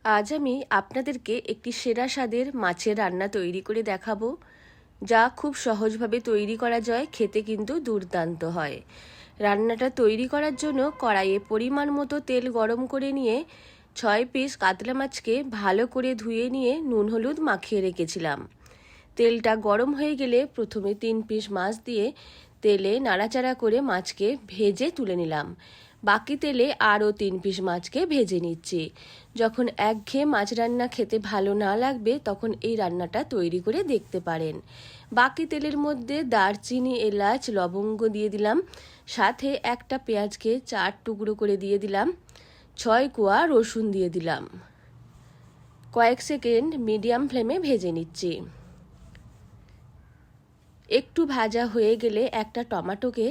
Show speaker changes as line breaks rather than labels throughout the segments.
আজ আমি আপনাদেরকে একটি সেরা স্বাদের মাছের রান্না তৈরি করে দেখাবো, যা খুব সহজভাবে তৈরি করা যায়, খেতে কিন্তু দুর্দান্ত হয়। রান্নাটা তৈরি করার জন্য কড়াইয়ে পরিমাণ মতো তেল গরম করে নিয়ে 6 পিস কাতলা মাছকে ভালো করে ধুয়ে নিয়ে নুন হলুদ মাখিয়ে রেখেছিলাম। তেলটা গরম হয়ে গেলে প্রথমে 3 পিস মাছ দিয়ে তেলে নাড়াচাড়া করে মাছকে ভেজে তুলে নিলাম। বাকি তেলে আরও 3 পিস মাছকে ভেজে নিচ্ছি। যখন একঘেয়ে মাছ রান্না খেতে ভালো না লাগবে তখন এই রান্নাটা তৈরি করে দেখতে পারেন। বাকি তেলের মধ্যে দারচিনি, এলাচ, লবঙ্গ দিয়ে দিলাম। সাথে একটা পেঁয়াজকে 4 টুকরো করে দিয়ে দিলাম। 6 কোয়া রসুন দিয়ে দিলাম। কয়েক সেকেন্ড মিডিয়াম ফ্লেমে ভেজে নিচ্ছি। একটু ভাজা হয়ে গেলে একটা টমেটোকে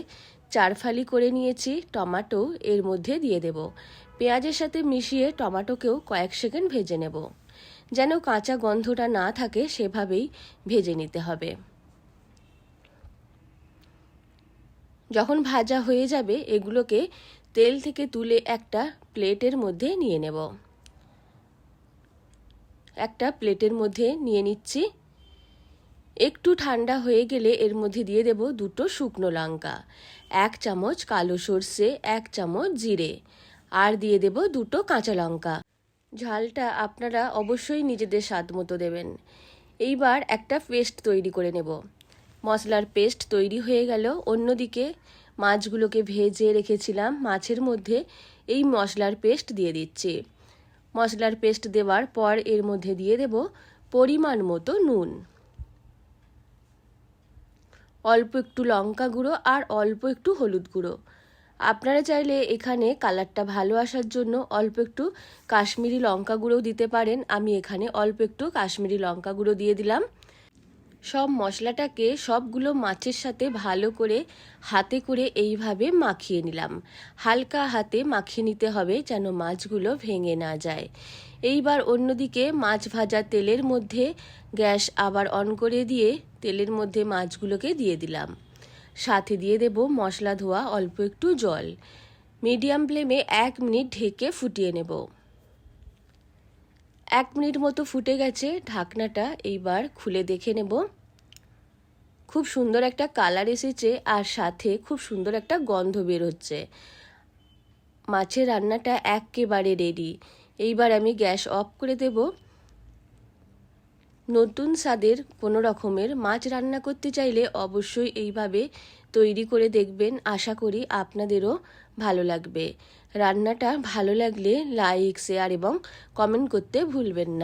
4 ফালি করে নিয়েছি, টমেটো এর মধ্যে দিয়ে দেব। পেঁয়াজের সাথে মিশিয়ে টমেটোকেও কয়েক সেকেন্ড ভেজে নেব, যেন কাঁচা গন্ধটা না থাকে সেভাবেই ভেজে নিতে হবে। যখন ভাজা হয়ে যাবে এগুলোকে তেল থেকে তুলে একটা প্লেটের মধ্যে নিয়ে নেব। একটা প্লেটের মধ্যে নিয়ে নিচ্ছি। একটু ঠান্ডা হয়ে গেলে এর মধ্যে দিয়ে দেব 2 শুকনো লঙ্কা, 1 চামচ কালো সর্ষে, 1 চামচ জিরে, আর দিয়ে দেব 2 কাঁচা লঙ্কা। ঝালটা আপনারা অবশ্যই নিজেদের স্বাদ মতো দেবেন। এইবার একটা পেস্ট তৈরি করে নেব। মশলার পেস্ট তৈরি হয়ে গেল। অন্যদিকে মাছগুলোকে ভেজে রেখেছিলাম, মাছের মধ্যে এই মশলার পেস্ট দিয়ে দিচ্ছি। মশলার পেস্ট দেওয়ার পর এর মধ্যে দিয়ে দেব পরিমাণ মতো নুন, অল্প একটু লঙ্কা গুঁড়ো আর অল্প একটু হলুদ গুঁড়ো। আপনারা চাইলে এখানে কালারটা ভালো আসার জন্য অল্প একটু কাশ্মীরি লঙ্কা গুঁড়োও দিতে পারেন। আমি এখানে অল্প একটু কাশ্মীরি লঙ্কা গুঁড়ো দিয়ে দিলাম। সব মশলাটাকে সবগুলো মাছের সাথে ভালো করে হাতে করে এইভাবে মাখিয়ে নিলাম। হালকা হাতে মাখিয়ে নিতে হবে যেন মাছগুলো ভেঙে না যায়। এইবার অন্যদিকে মাছ ভাজা তেলের মধ্যে গ্যাস আবার অন করে দিয়ে তেলের মধ্যে মাছগুলোকে দিয়ে দিলাম। সাথে দিয়ে দেব মশলা ধোয়া অল্প একটু জল। মিডিয়াম ফ্লেমে 1 মিনিট ঢেকে ফুটিয়ে নেব। 1 মিনিট মতো ফুটে গেছে, ঢাকনাটা এইবার খুলে দেখে নেব। খুব সুন্দর একটা কালার এসেছে আর সাথে খুব সুন্দর একটা গন্ধ বের হচ্ছে। মাছের রান্নাটা একেবারে রেডি। এইবার আমি গ্যাস অফ করে দেব। নতুন স্বাদের কোনো রকমের মাছ রান্না করতে চাইলে অবশ্যই এইভাবে তৈরি করে দেখবেন। আশা করি আপনাদেরও ভালো লাগবে। রান্নাটা ভালো লাগলে লাইক, শেয়ার এবং কমেন্ট করতে ভুলবেন না।